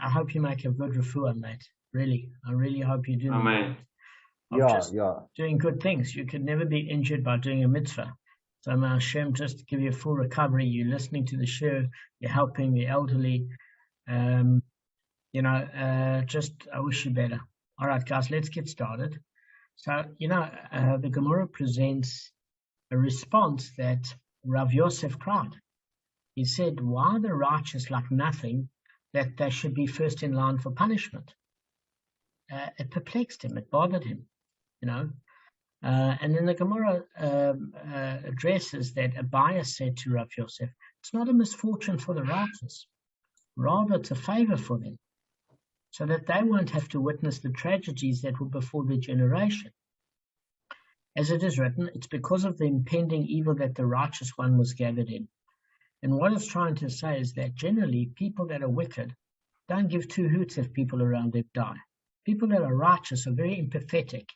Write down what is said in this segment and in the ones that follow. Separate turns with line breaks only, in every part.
I hope you make a good refuah, mate. Really, I really hope you do.
Amen.
Just doing good things. You could never be injured by doing a mitzvah. So may Hashem just give you a full recovery. You're listening to the show. You're helping the elderly. Just I wish you better. All right, guys, let's get started. So, the Gemara presents a response that Rav Yosef cried. He said, why are the righteous like nothing that they should be first in line for punishment? It perplexed him. It bothered him, And then the Gemara addresses that Abaye said to Rav Yosef, it's not a misfortune for the righteous. Rather, it's a favor for them, so that they won't have to witness the tragedies that will befall their generation. As it is written, it's because of the impending evil that the righteous one was gathered in. And what it's trying to say is that generally people that are wicked don't give two hoots if people around them die. People that are righteous are very empathetic,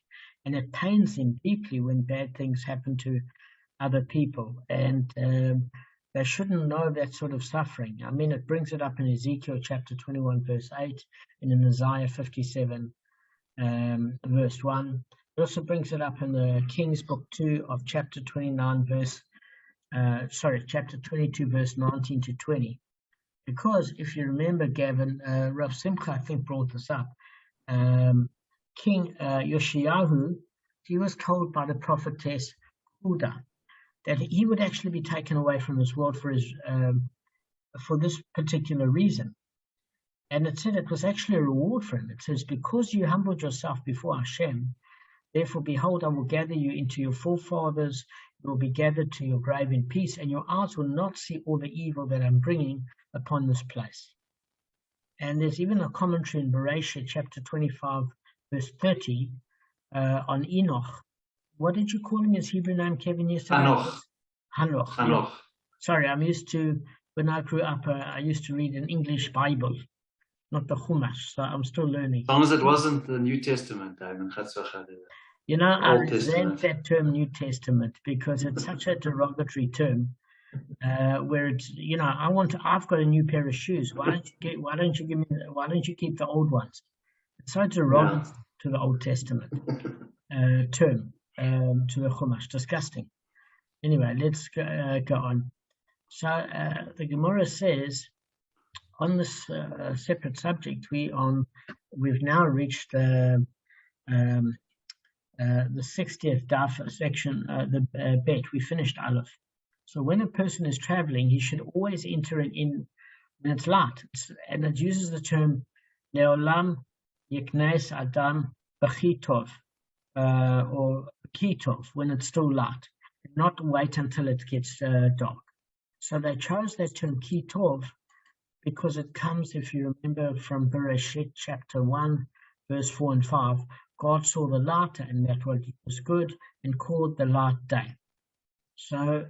and it pains them deeply when bad things happen to other people. And they shouldn't know that sort of suffering. I mean, it brings it up in Ezekiel chapter 21, verse 8, and in Isaiah 57, verse 1. It also brings it up in the King's Book 2 of chapter 22, verse 19 to 20. Because if you remember, Gavin, Rav Simcha, I think, brought this up. King Yoshiyahu, he was told by the prophetess Huda that he would actually be taken away from this world for this particular reason. And it said it was actually a reward for him. It says, because you humbled yourself before Hashem, therefore, behold, I will gather you into your forefathers, you will be gathered to your grave in peace, and your eyes will not see all the evil that I'm bringing upon this place. And there's even a commentary in Bereshit, chapter 25, verse 30, on Enoch. What did you call him, his Hebrew name, Kevin, yesterday? Hanoch. Sorry, when I grew up, I used to read an English Bible, not the Chumash, so I'm still learning.
As long as it wasn't the New Testament, Damon.
I resent that term New Testament because it's such a derogatory term. Where it's, I've got a new pair of shoes. Why don't you keep the old ones? It's so derogatory to the Old Testament term, to the Chumash. Disgusting. Anyway, let's go on. So the Gemara says, on this separate subject, we've now reached the 60th daf section, the bet. We finished Aleph. So when a person is traveling, he should always enter in when it's light. And it uses the term Leolam Yeknes Adam B'chitov, or Kitov, when it's still light, not wait until it gets dark. So they chose that term Kitov because it comes, if you remember, from Bereshit chapter 1, verse 4 and 5. God saw the light, and that was good, and called the light day. So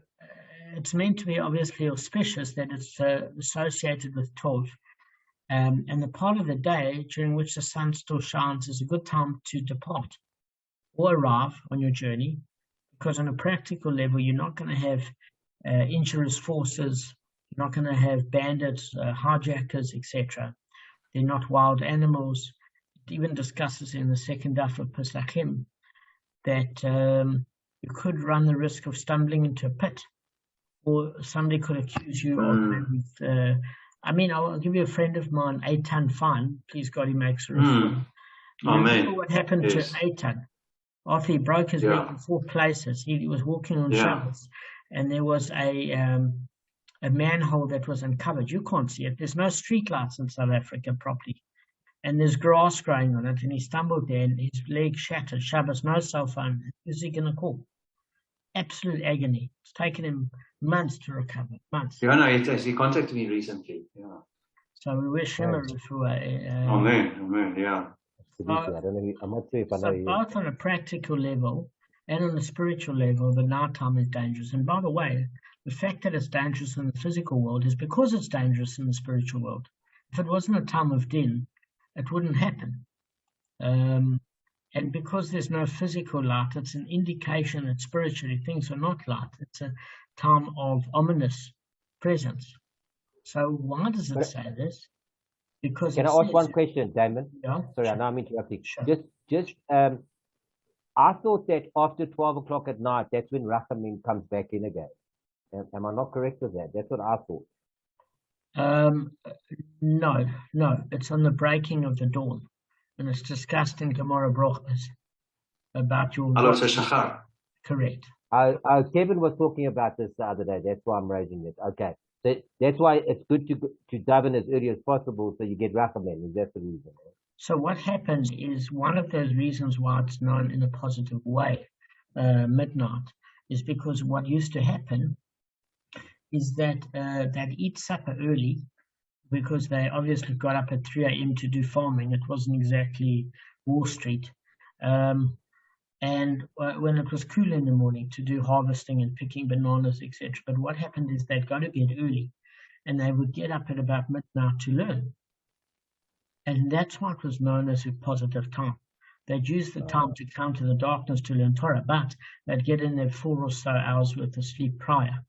it's meant to be obviously auspicious that it's associated with Tov. And the part of the day during which the sun still shines is a good time to depart or arrive on your journey, because on a practical level, you're not going to have injurious forces, you're not going to have bandits, hijackers, etc. They're not wild animals. It even discusses in the second daf of Pesachim that you could run the risk of stumbling into a pit, or somebody could accuse you of I'll give you a friend of mine, Eitan Fine, please God, he makes a reform. Remember what happened to Eitan? After he broke his leg in 4 places, he was walking on Shabbos, and there was a manhole that was uncovered. You can't see it. There's no street lights in South Africa properly. And there's grass growing on it, and he stumbled there, and his leg shattered. Shabbos, no cell phone. Who's he going to call? Absolute agony. It's taken him months to recover. Months.
He contacted me recently. Yeah.
So we wish him a refuah.
Amen. Yeah.
I'm not sure if I know. Both on a practical level and on a spiritual level, the nighttime is dangerous. And by the way, the fact that it's dangerous in the physical world is because it's dangerous in the spiritual world. If it wasn't a time of din, it wouldn't happen. And because there's no physical light, it's an indication that spiritually things are not light. It's a time of ominous presence. So why does it say this? because
Can
it
I ask
says,
one question, Damon?
yeah,
Sorry, I
sure,
know I'm interrupting.
sure.
I thought that after 12 o'clock at night, that's when Rachamim comes back in again. Am I not correct with that? That's what I thought.
No, it's on the breaking of the dawn, and it's discussed in Gemara Brochus about your
Alot Shachar.
correct.
Kevin was talking about this the other day. That's why I'm raising it. Okay. So that's why it's good to dive in as early as possible so you get Rachamim. Is that the reason?
So what happens is one of those reasons why it's known in a positive way, midnight, is because what used to happen is that they'd eat supper early because they obviously got up at 3 a.m. to do farming. It wasn't exactly Wall Street. And when it was cool in the morning to do harvesting and picking bananas, etc. But what happened is they'd go to bed early and they would get up at about midnight to learn. And that's what was known as a positive time. They'd use the time to counter the darkness to learn Torah, but they'd get in their 4 or so hours worth of sleep prior.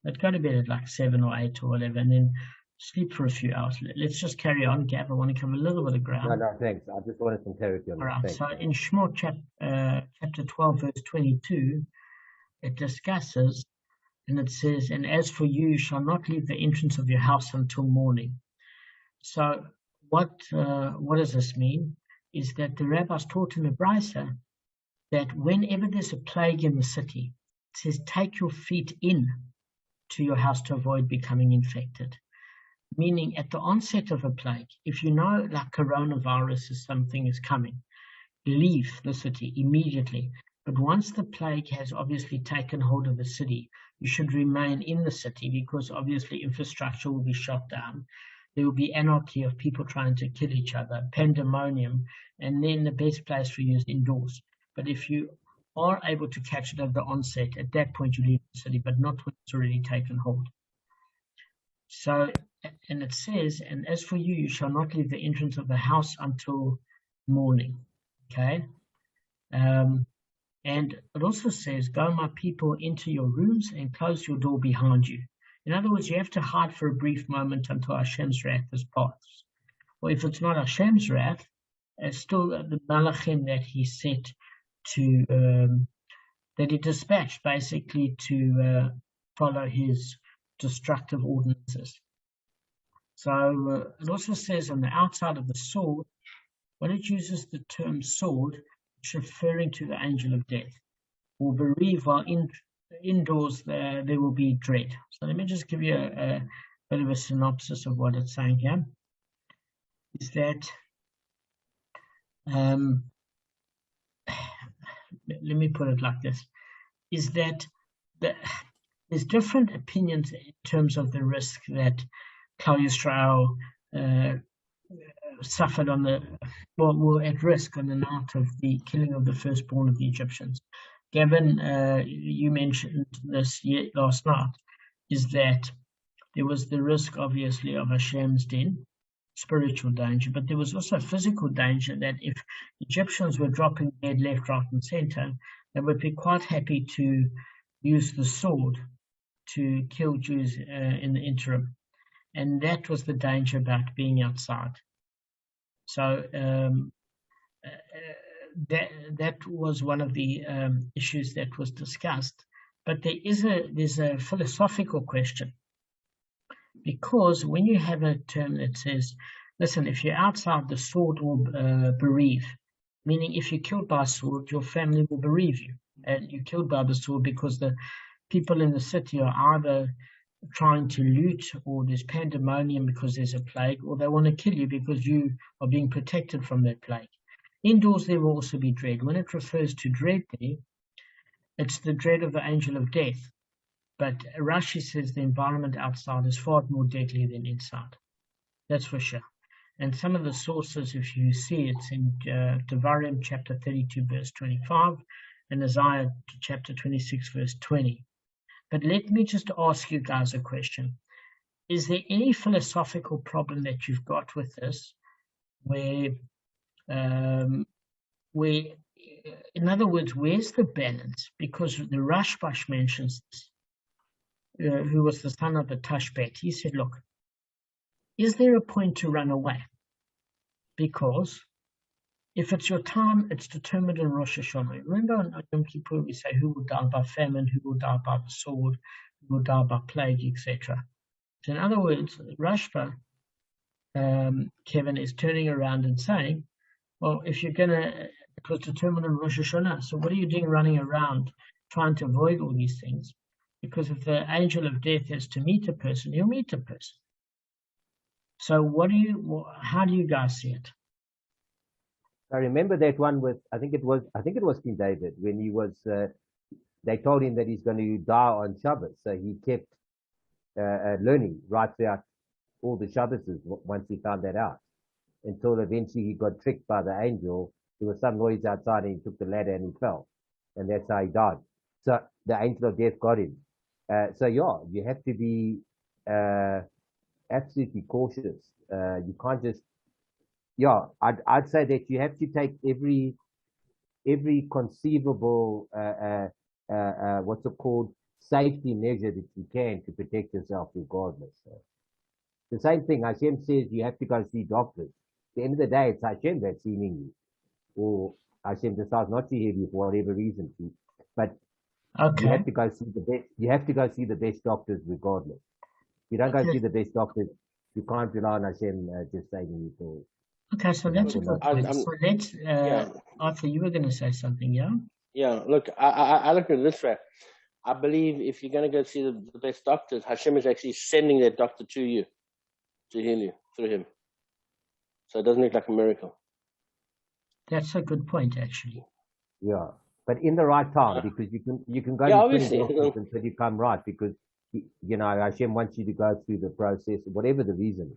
They'd go to bed at like 7 or 8 or whatever, and then sleep for a few hours. Let's just carry on, Gav. I want to cover a little bit of ground.
No, thanks. I just wanted some clarity on that.
All right.
Thanks.
So in Shemot chapter 12, verse 22, it discusses, and it says, "And as for you, you shall not leave the entrance of your house until morning." So what does this mean? Is that the rabbis taught in the Brisa that whenever there's a plague in the city, it says, take your feet in to your house to avoid becoming infected. Meaning at the onset of a plague, if you know like coronavirus is something is coming, leave the city immediately. But once the plague has obviously taken hold of the city, you should remain in the city because obviously infrastructure will be shut down. There will be anarchy of people trying to kill each other, pandemonium, and then the best place for you is indoors. But if you are able to catch it at the onset, at that point you leave the city, but not when it's already taken hold. So, and it says, and as for you, you shall not leave the entrance of the house until morning. Okay? And it also says, go my people into your rooms and close your door behind you. In other words, you have to hide for a brief moment until Hashem's wrath has passed. Or if it's not Hashem's wrath, still the malachim that he set to, that he dispatched basically to follow his destructive ordinances. So it also says on the outside of the sword, when it uses the term sword, it's referring to the angel of death. Or bereave while indoors there will be dread. So let me just give you a bit of a synopsis of what it's saying here. Is that let me put it like this, is that there's different opinions in terms of the risk that Klal Yisrael suffered on the, were at risk on the night of the killing of the firstborn of the Egyptians. Gavin, you mentioned this last night, is that there was the risk, obviously, of Hashem's din, spiritual danger, but there was also physical danger that if Egyptians were dropping dead left, right, and center, they would be quite happy to use the sword to kill Jews in the interim. And that was the danger about being outside. So that was one of the issues that was discussed. But there's a philosophical question. Because when you have a term that says, listen, if you're outside, the sword will bereave, meaning if you're killed by a sword, your family will bereave you. And you're killed by the sword because the people in the city are either trying to loot, or there's pandemonium because there's a plague, or they want to kill you because you are being protected from that plague. Indoors, there will also be dread. When it refers to dread there, it's the dread of the angel of death. But Rashi says the environment outside is far more deadly than inside. That's for sure. And some of the sources, if you see, it's in Devarim chapter 32, verse 25, and Isaiah chapter 26, verse 20. But let me just ask you guys a question. Is there any philosophical problem that you've got with this where, in other words, where's the balance? Because the Rashbash mentions this. Who was the son of the Tashbet, he said, look, is there a point to run away? because if it's your time, it's determined in Rosh Hashanah. Remember on Yom Kippur we say who will die by famine, who will die by the sword, who will die by plague, etc. So in other words, Rashba, Kevin, is turning around and saying, well, if you're going to, it was determined in Rosh Hashanah, so what are you doing running around trying to avoid all these things? Because if the angel of death has to meet a person, he'll meet a person. So how do you guys see it?
I remember that one with, I think it was King David, when he was, they told him that he's going to die on Shabbos. So he kept learning right throughout all the Shabbases once he found that out, until eventually he got tricked by the angel. There was some noise outside and he took the ladder and he fell. And that's how he died. So the angel of death got him. So yeah, you have to be absolutely cautious. You can't just, I'd say that you have to take every conceivable what's it called, safety measure that you can to protect yourself regardless. So the same thing, Hashem says you have to go see doctors. At the end of the day, it's Hashem that's healing you, or Hashem decides not to heal you for whatever reason. But you have to go see the best. You have to go see the best doctors regardless. If you don't go see the best doctors, you can't rely on Hashem just saving you for.
Okay, so that's a good point. So let's, Arthur, you were going to say something, yeah?
Yeah, look, I look at it this way. I believe if you're going to go see the best doctors, Hashem is actually sending that doctor to you to heal you through him. So it doesn't look like a miracle.
That's a good point, actually.
Yeah, but in the right time, because you can go to 20 doctors until you come right, because Hashem wants you to go through the process, whatever the reason is.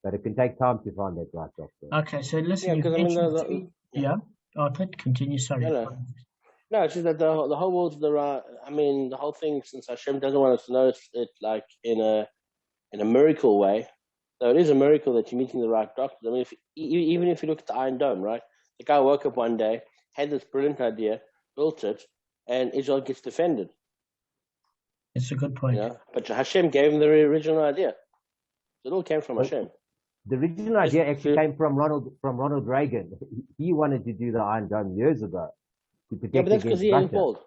But it can take time to find that right doctor.
Okay, so listen, Arthur, continue, sorry.
No, it's just that the whole world's the right. I mean, the whole thing, since Hashem doesn't want us to know it like in a miracle way, though it is a miracle that you're meeting the right doctor. I mean, even if you look at the Iron Dome, right? The guy woke up one day, had this brilliant idea, built it, and Israel gets defended.
It's a good point.
But Hashem gave him the original idea. It all came from Hashem.
The original idea actually came from Ronald Reagan. He wanted to do the Iron Dome years ago to protect
but that's because he ain't bald.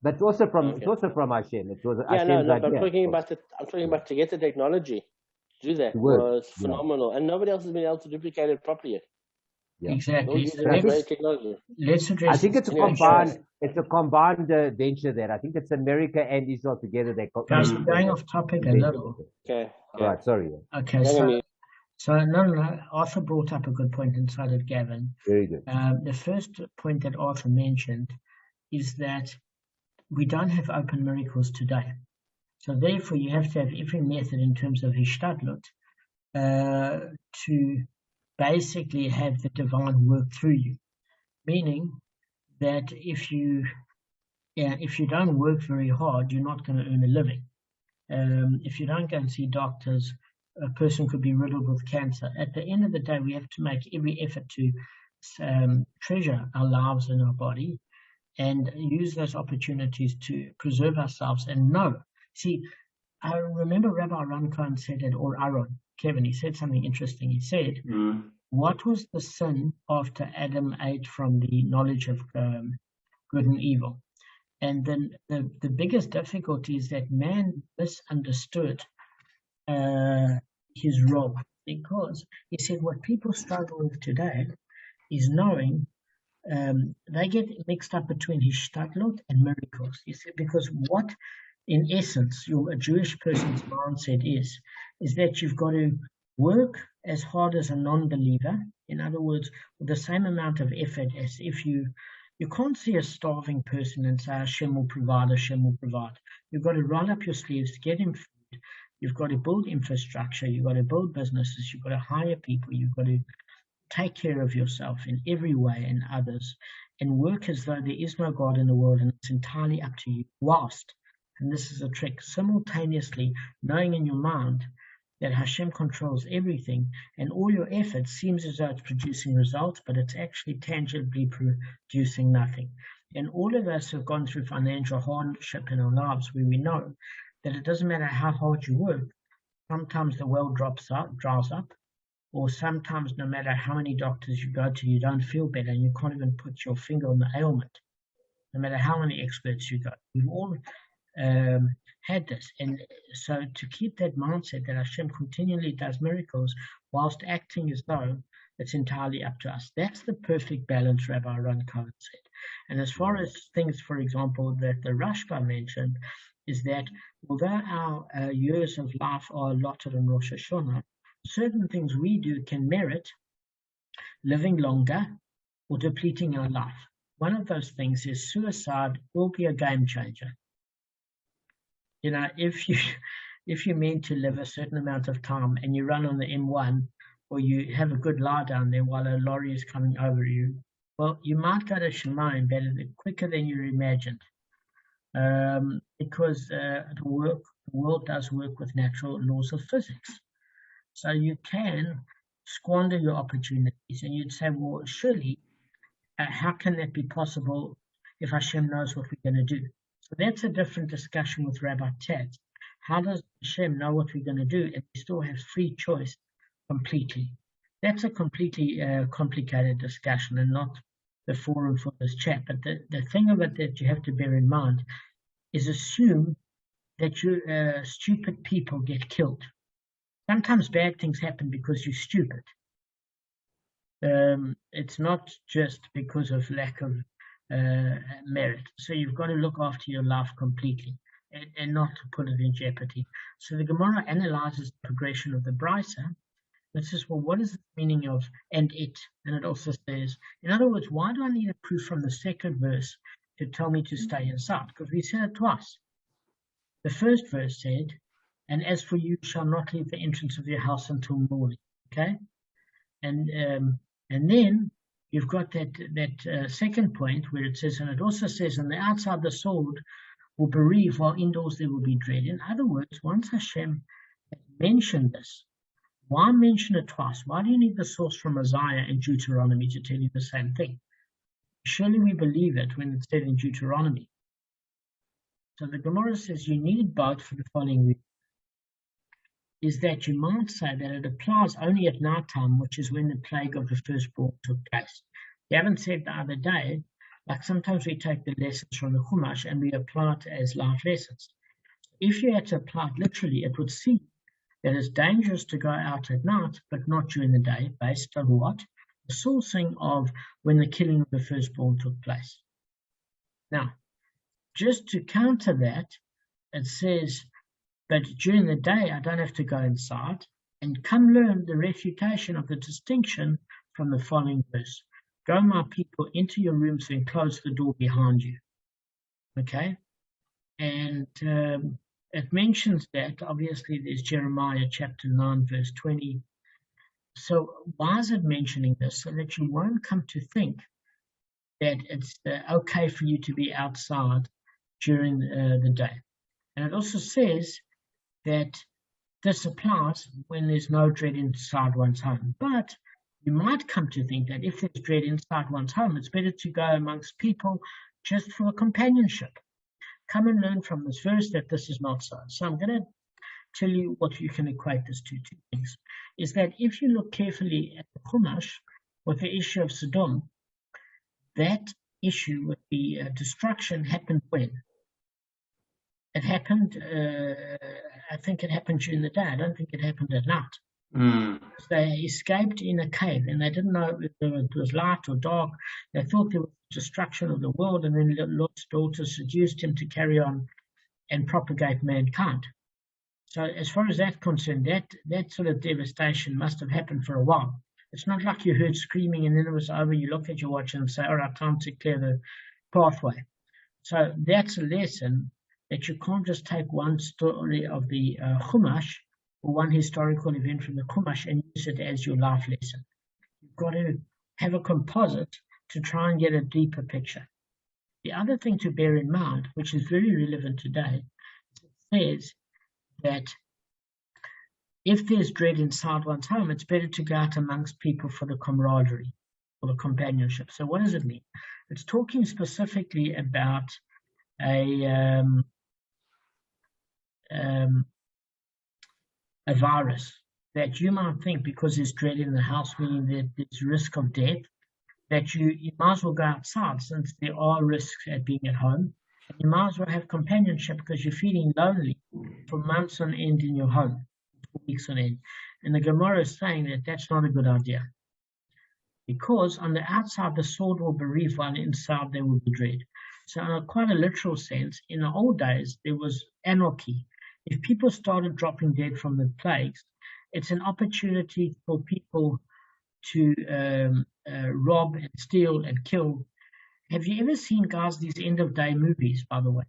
But it's also from Hashem. It was Hashem's
but
idea.
I'm talking about to get the technology to do that was phenomenal, and nobody else has been able to duplicate it properly yet.
Yeah. Exactly.
Let's
address.
I think it's a combined venture there. I think it's America and Israel together.
Guys, we're going off topic a little.
Okay.
All right. Sorry.
Okay. So no. Arthur brought up a good point inside of Gavin.
Very good.
The first point that Arthur mentioned is that we don't have open miracles today. So therefore, you have to have every method in terms of hishtadlut to basically have the divine work through you. Meaning that if you don't work very hard, you're not going to earn a living. If you don't go and see doctors, a person could be riddled with cancer. At the end of the day, we have to make every effort to treasure our lives and our body and use those opportunities to preserve ourselves and know. See, I remember Rabbi Ron Cohen said it, or Aaron, Kevin, he said something interesting. He said, what was the sin after Adam ate from the knowledge of good and evil? And then the biggest difficulty is that man misunderstood his role, because he said what people struggle with today is knowing they get mixed up between hishtadlut and miracles. He said, because what in essence a Jewish person's mindset is that you've got to work as hard as a non-believer. In other words, with the same amount of effort as if you can't see a starving person and say Hashem will provide, Hashem will provide. You've got to roll up your sleeves, get him food. You've got to build infrastructure. You've got to build businesses. You've got to hire people. You've got to take care of yourself in every way and others, and work as though there is no God in the world and it's entirely up to you. Whilst, and this is a trick, simultaneously knowing in your mind that Hashem controls everything, and all your effort seems as though it's producing results, but it's actually tangibly producing nothing. And all of us have gone through financial hardship in our lives where we know that it doesn't matter how hard you work, sometimes the well dries up, or sometimes no matter how many doctors you go to, you don't feel better and you can't even put your finger on the ailment, no matter how many experts you go. We've all had this. And so to keep that mindset that Hashem continually does miracles whilst acting as though it's entirely up to us. That's the perfect balance, Rabbi Ron Cohen said. And as far as things, for example, that the Rashba mentioned, is that although our years of life are allotted on Rosh Hashanah, certain things we do can merit living longer or depleting our life. One of those things is suicide will be a game changer. You know, if you're meant to live a certain amount of time and you run on the M1, or you have a good lie down there while a lorry is coming over you, well, you might go to Shemayim better quicker than you imagined, because the world does work with natural laws of physics. So you can squander your opportunities, and you'd say, well, surely, how can that be possible if Hashem knows what we're going to do? So that's a different discussion with Rabbi Tats. How does Hashem know what we're going to do and we still have free choice completely? That's a completely complicated discussion and not the forum for this chat. But the thing of it that you have to bear in mind is assume that stupid people get killed. Sometimes bad things happen because you're stupid. It's not just because of lack of merit. So you've got to look after your life completely and not to put it in jeopardy. So the Gemara analyzes the progression of the Brisa. It says, well, what is the meaning of and it? And it also says, in other words, why do I need a proof from the second verse to tell me to stay inside? Because we said it twice. The first verse said, and as for you, shall not leave the entrance of your house until morning. Okay? And then you've got that second point where it says, and it also says, on the outside the sword will bereave, while indoors there will be dread. In other words, once Hashem mentioned this, why mention it twice? Why do you need the source from Isaiah and Deuteronomy to tell you the same thing? Surely we believe it when it's said in Deuteronomy. So the Gemara says you need both for the following reason. Is that you might say that it applies only at night time, which is when the plague of the firstborn took place. You haven't said the other day, like sometimes we take the lessons from the Chumash and we apply it as life lessons. If you had to apply it literally, it would seem that it's dangerous to go out at night, but not during the day, based on what? The sourcing of when the killing of the firstborn took place. Now, just to counter that, it says, but during the day I don't have to go inside, and come learn the refutation of the distinction from the following verse. Go, my people, into your rooms and close the door behind you. Okay? And it mentions that, obviously, there's Jeremiah chapter 9, verse 20. So why is it mentioning this? So that you won't come to think that it's okay for you to be outside during the day. And it also says that this applies when there's no dread inside one's home. But you might come to think that if there's dread inside one's home, it's better to go amongst people just for companionship. Come and learn from this verse that this is not so. So I'm going to tell you what you can equate this to. Two things. Is that if you look carefully at the Chumash with the issue of Sodom, that issue with the destruction happened when? It happened, I think it happened during the day. I don't think it happened at night. They escaped in a cave and they didn't know if it was light or dark. They thought there was destruction of the world, and then Lot's daughter seduced him to carry on and propagate mankind. So as far as that's concerned, that sort of devastation must have happened for a while. It's not like you heard screaming and then it was over. You look at your watch and say, all right, time to clear the pathway. So that's a lesson that you can't just take one story of the Chumash or one historical event from the Chumash and use it as your life lesson. You've got to have a composite to try and get a deeper picture. The other thing to bear in mind, which is very relevant today, it says that if there's dread inside one's home, it's better to go out amongst people for the camaraderie, for the companionship. So what does it mean? It's talking specifically about a virus that you might think because there's dread in the house, meaning that there's risk of death, that you might as well go outside since there are risks at being at home. And you might as well have companionship because you're feeling lonely for months on end in your home, for weeks on end. And the Gemara is saying that that's not a good idea. Because on the outside the sword will bereave one, inside there will be dread. So in quite a literal sense, in the old days there was anarchy. If people started dropping dead from the plagues, it's an opportunity for people to rob and steal and kill. Have you ever seen, guys, these end of day movies, by the way?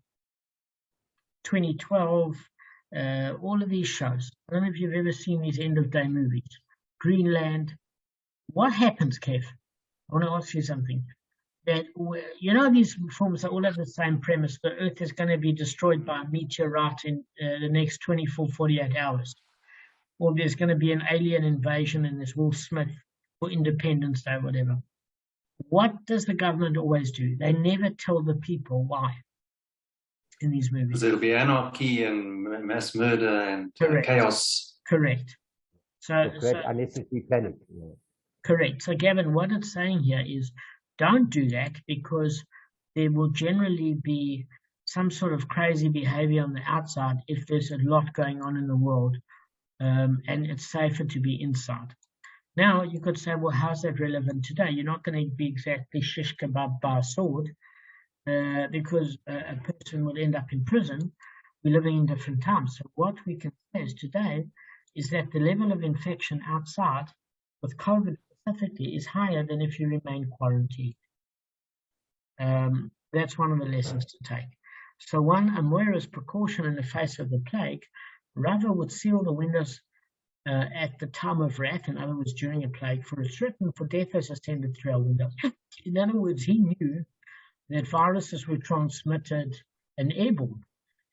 2012, all of these shows. I don't know if you've ever seen these end of day movies. Greenland. What happens, Kev? I want to ask you something. That, you know, these films are all have the same premise. The earth is going to be destroyed by a meteorite in the next 24, 48 hours. Or there's going to be an alien invasion and there's Will Smith for Independence Day, whatever. What does the government always do? They never tell the people why in these movies.
Because there'll be anarchy and mass murder and chaos.
Correct. So
unnecessary panic. Yeah.
Correct. So, Gavin, what it's saying here is don't do that because there will generally be some sort of crazy behavior on the outside if there's a lot going on in the world, and it's safer to be inside. Now, you could say, well, how's that relevant today? You're not going to be exactly shish kebab by a sword because a person would end up in prison. We're living in different times. So what we can say is today is that the level of infection outside with COVID specifically is higher than if you remain quarantined. That's one of the lessons to take. So one, a moira's precaution in the face of the plague, Rava would seal the windows at the time of wrath, in other words, during a plague, for it's written, for death is ascended through our windows. In other words, he knew that viruses were transmitted and airborne,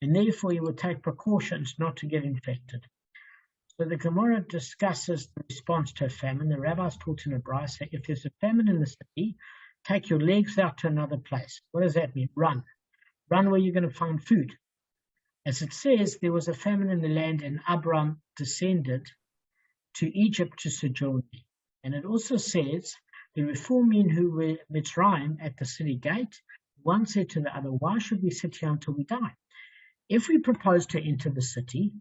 and therefore he would take precautions not to get infected. So the Gemara discusses the response to a famine. The rabbis taught in a brisa, if there's a famine in the city, take your legs out to another place. What does that mean? Run. Run where you're going to find food. As it says, there was a famine in the land and Abram descended to Egypt to sojourn. And it also says, there were 4 men who were Mitzrayim at the city gate. One said to the other, why should we sit here until we die? If we propose to enter the city,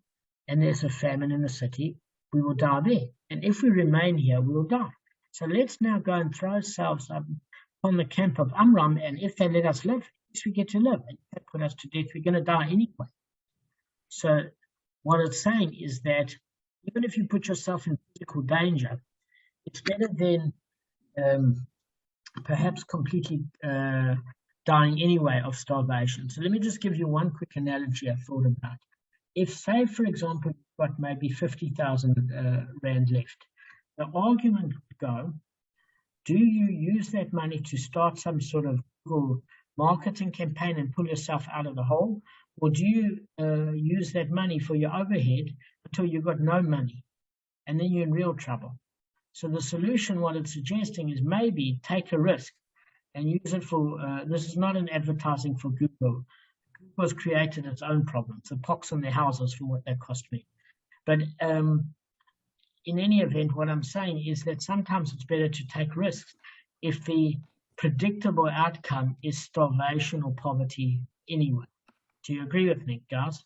and there's a famine in the city, we will die there. And if we remain here, we will die. So let's now go and throw ourselves up on the camp of Amram, and if they let us live, at least we get to live. And if they put us to death, we're going to die anyway. So what it's saying is that even if you put yourself in physical danger, it's better than perhaps completely dying anyway of starvation. So let me just give you one quick analogy I thought about. If, say, for example, you've got maybe 50,000 Rand left, the argument would go, do you use that money to start some sort of Google marketing campaign and pull yourself out of the hole? Or do you use that money for your overhead until you've got no money? And then you're in real trouble. So the solution, what it's suggesting is maybe take a risk and use it for, this is not an advertising for Google. Google has created its own problems, the pox on their houses for what they cost me. But in any event, what I'm saying is that sometimes it's better to take risks if the predictable outcome is starvation or poverty anyway. Do you agree with me, guys?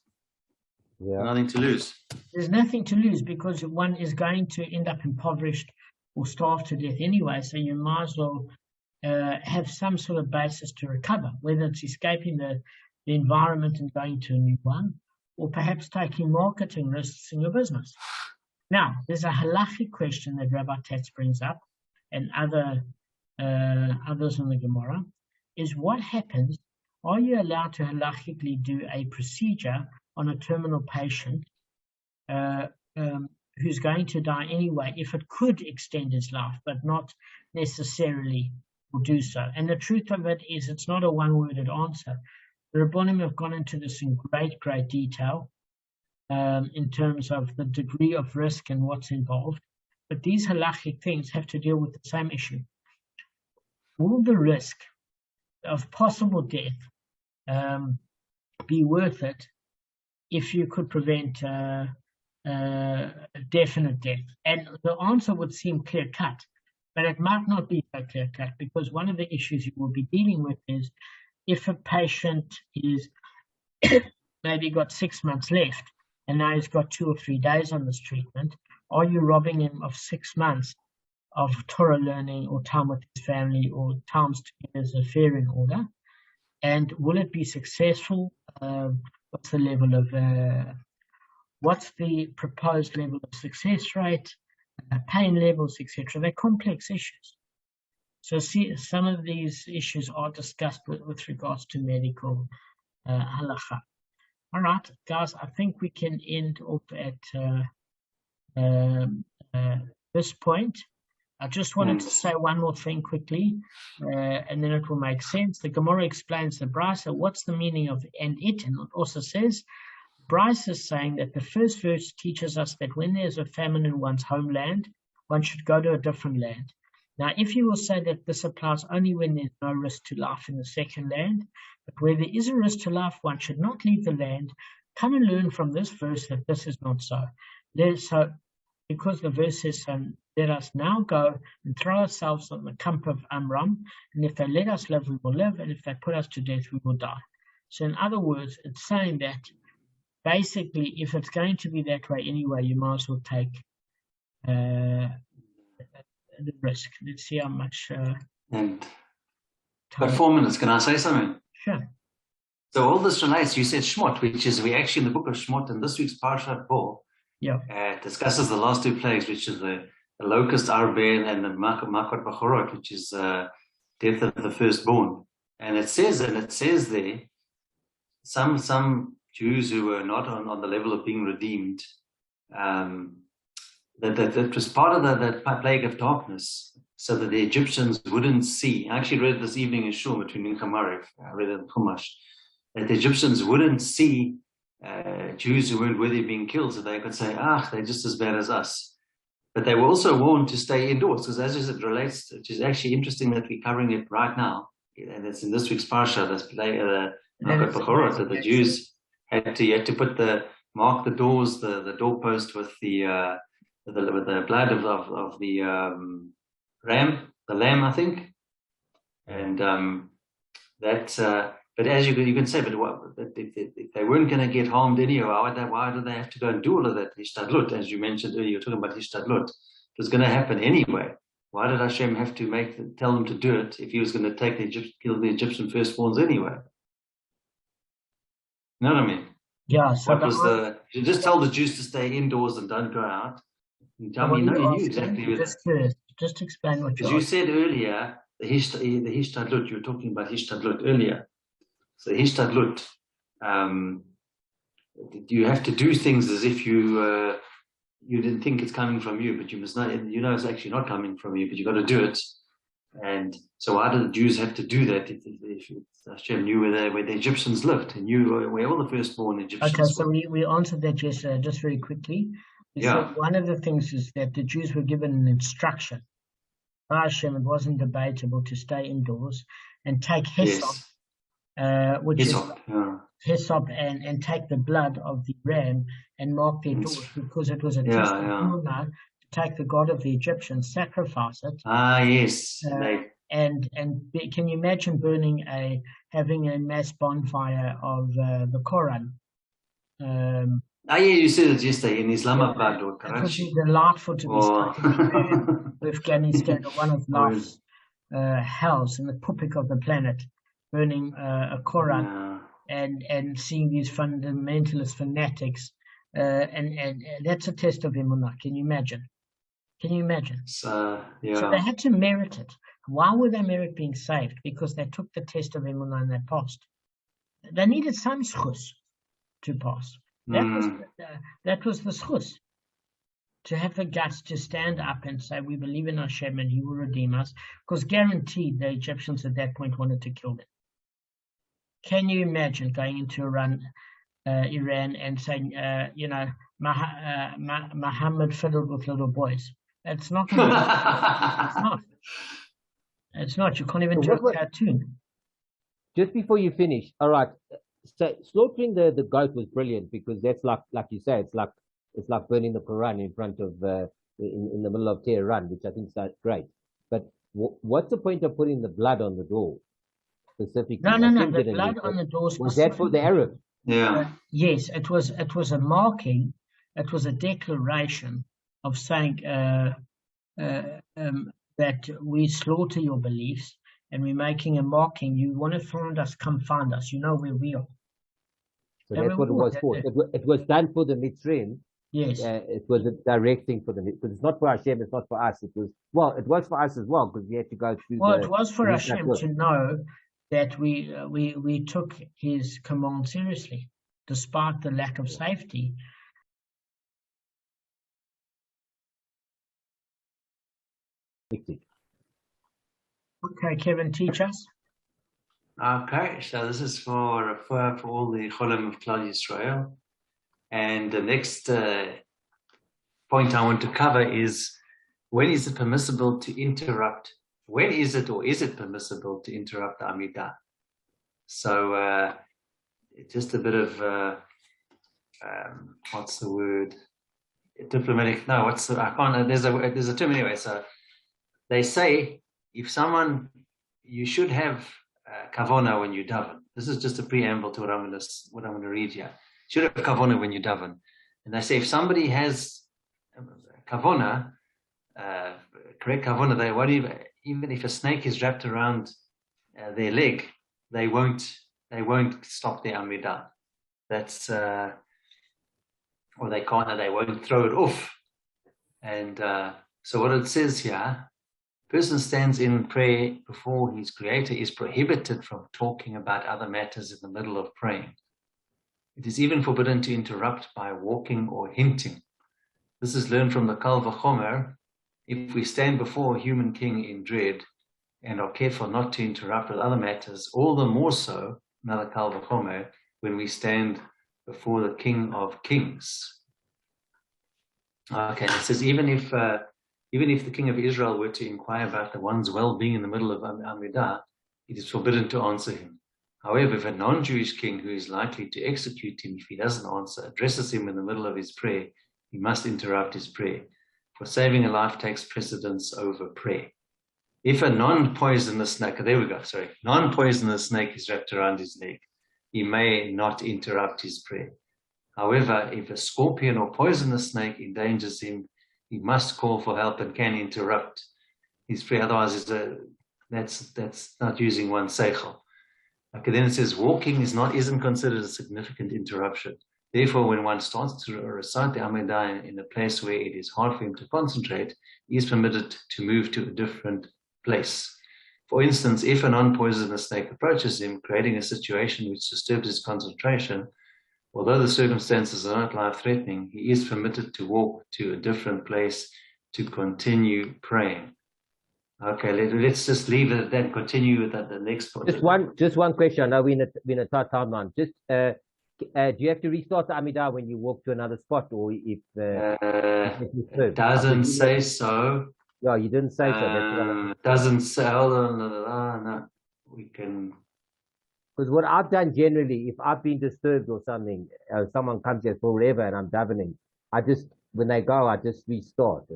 Yeah.
Nothing to lose.
There's nothing to lose because one is going to end up impoverished or starved to death anyway, so you might as well have some sort of basis to recover, whether it's escaping the environment and going to a new one, or perhaps taking marketing risks in your business. Now, there's a halachic question that Rabbi Tatz brings up, and others in the Gemara, is what happens, are you allowed to halachically do a procedure on a terminal patient who's going to die anyway, if it could extend his life, but not necessarily will do so? And the truth of it is it's not a one-worded answer. The Rabbonim have gone into this in great, great detail in terms of the degree of risk and what's involved. But these halachic things have to deal with the same issue. Will the risk of possible death be worth it if you could prevent definite death. And the answer would seem clear cut, but it might not be so clear cut, because one of the issues you will be dealing with is if a patient is maybe got 6 months left and now he's got 2 or 3 days on this treatment, are you robbing him of 6 months of Torah learning or time with his family or times together as a fair in order? And will it be successful? What's the level of what's the proposed level of success rate, pain levels, etc.? They're complex issues. So see, some of these issues are discussed with regards to medical halacha. All right, guys, I think we can end off at this point. I just wanted to say one more thing quickly, and then it will make sense. The Gemara explains the brisa. What's the meaning of and it? And it also says, Brisa is saying that the first verse teaches us that when there's a famine in one's homeland, one should go to a different land. Now, if you will say that this applies only when there's no risk to life in the second land, but where there is a risk to life, one should not leave the land. Come and learn from this verse that this is not so. Because the verse says, let us now go and throw ourselves on the camp of Amram, and if they let us live, we will live, and if they put us to death, we will die. So in other words, it's saying that basically, if it's going to be that way anyway, you might as well take the risk. Let's see how much.
And got 4 minutes. Can I say something?
Sure.
So all this relates. You said Shmot, which is we actually in the book of Shmot, and this week's Parshat Bo discusses the last 2 plagues, which is the locust, Arbel, and the Makot Bachorot, which is death of the firstborn. And it says there, some Jews who were not on the level of being redeemed, that was part of the plague of darkness, so that the Egyptians wouldn't see. I actually read this evening in Shul between Mincha Maariv, I read it in Chumash, that the Egyptians wouldn't see Jews who weren't worthy of being killed, so they could say, they're just as bad as us. But they were also warned to stay indoors, because as it relates, which is actually interesting that we're covering it right now, and it's in this week's Parsha, that the Jews had to put mark the doors, the doorpost with the blood of the lamb, I think, and but as you can say, but if they weren't going to get harmed anyway, why did they have to go and do all of that hishtadlut? As you mentioned earlier, you're talking about hishtadlut. It was going to happen anyway. Why did Hashem have to tell them to do it if he was going to kill the Egyptian firstborns anyway? You know what I mean?
Yeah. So
you just tell the Jews to stay indoors and don't go out. You knew exactly.
Just explain what
you said earlier. The hishtadlut. You were talking about hishtadlut earlier. So hishtadlut. You have to do things as if you didn't think it's coming from you, but you must know. You know it's actually not coming from you, but you got to do it. And so why did the Jews have to do that if Hashem knew where the Egyptians lived and knew where all the firstborn Egyptians
were? Okay, so we answered that just very quickly. So one of the things is that the Jews were given an instruction by Hashem. It wasn't debatable to stay indoors and take hyssop, which hyssop, is hyssop, and take the blood of the ram and mark their doors, because it was a test of to take the god of the Egyptians, sacrifice it.
Yes.
And can you imagine having a mass bonfire of the Quran?
You said it yesterday in Islamabad or Karachi.
It would be delightful to be stuck in Afghanistan, or one of life's hells in the pupik of the planet, burning a Quran and seeing these fundamentalist fanatics, and that's a test of Emunah. Can you imagine? So they had to merit it. Why would they merit being saved? Because they took the test of Emunah and they passed. They needed some schus to pass. That was the schus. To have the guts to stand up and say, we believe in Hashem and he will redeem us, because guaranteed the Egyptians at that point wanted to kill them. Can you imagine going into Iran and saying, Muhammad fiddled with little boys? It's not. It's not. You can't even do a cartoon.
Just before you finish, all right. So slaughtering the goat was brilliant, because that's like you say, it's like it's like burning the Quran in front of in the middle of Tehran, which I think is great. But what's the point of putting the blood on the door specifically?
No. The blood on the door
was that for the Arabs?
Yeah.
Yes, it was a marking. It was a declaration of saying that we slaughter your beliefs and we're making a marking. You want to find us? Come find us. You know where we are.
So that's what it was for. It was done for the Mitzrayim.
Yes.
It was a direct thing for the because it's not for Hashem. It's not for us. It was for us as well because we had to go through.
Well, it was for Hashem to know that we took His command seriously, despite the lack of safety. Okay, Kevin, teach us.
Okay, so this is for all the Cholim of Klal Yisrael. And the next point I want to cover is, when is it permissible to interrupt? When is it or is it permissible to interrupt the Amidah? So just a bit of, what's the word? Diplomatic, no, I can't, there's a term anyway. So they say, you should have kavona when you daven. This is just a preamble to what I'm going to read here. You should have kavona when you daven. And they say if somebody has kavona, correct kavona, they won't even if a snake is wrapped around their leg, they won't stop their amidah. That's or they won't throw it off. And so what it says here, person stands in prayer before his creator is prohibited from talking about other matters in the middle of praying. It is even forbidden to interrupt by walking or hinting. This is learned from the Bava Kamma. If we stand before a human king in dread and are careful not to interrupt with other matters, all the more so, another Bava Kamma, when we stand before the King of Kings. Okay, it says even if the king of Israel were to inquire about the one's well-being in the middle of Amidah, it is forbidden to answer him. However, if a non-Jewish king who is likely to execute him if he doesn't answer addresses him in the middle of his prayer, he must interrupt his prayer. For saving a life takes precedence over prayer. If a non-poisonous snake is wrapped around his neck, he may not interrupt his prayer. However, if a scorpion or poisonous snake endangers him, he must call for help and can interrupt his prayer. Otherwise, that's not using one seichel. Okay, then it says walking isn't considered a significant interruption. Therefore, when one starts to recite the Amidah in a place where it is hard for him to concentrate, he is permitted to move to a different place. For instance, if a non-poisonous snake approaches him, creating a situation which disturbs his concentration, although the circumstances are not life-threatening, he is permitted to walk to a different place to continue praying. Okay, let's just leave it at that and continue with the next point.
Just one question. I know we're in a tight timeline. Just do you have to restart the Amidah when you walk to another spot, or if
it doesn't say so?
Yeah, you didn't say so.
Doesn't say. Hold on, no. We can.
Because what I've done generally, if I've been disturbed or something, someone comes here forever and I'm davening, when they go, I just restart.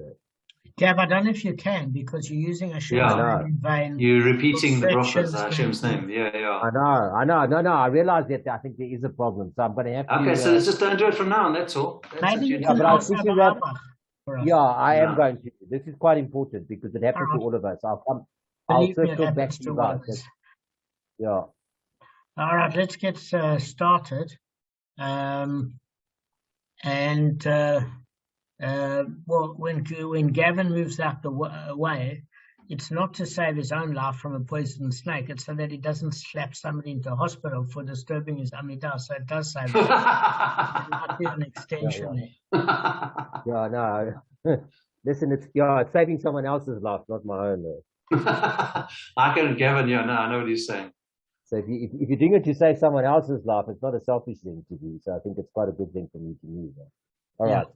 Kabb, I don't know if you can, because you're using a Schottenstein in vain.
You're repeating the brachas, Hashem's name. Yeah.
I know. No, I realize that I think there is a problem, so I'm going to have to.
Okay, so let's just don't do it from now on. That's all.
Maybe you
can
ask
I am going to. This is quite important because it happens to all of us. I'll circle back to you guys. Yeah.
All right, let's get started. Well, when Gavin moves out the way, it's not to save his own life from a poisonous snake. It's so that he doesn't slap somebody into hospital for disturbing his Amidah. So it does save his life. There might be an extension there.
Yeah, no. Listen, it's saving someone else's life, not my own.
I can, Gavin. Yeah, no, I know what he's saying.
So if you're doing it to save someone else's life, it's not a selfish thing to do. So I think it's quite a good thing for me to use. All right.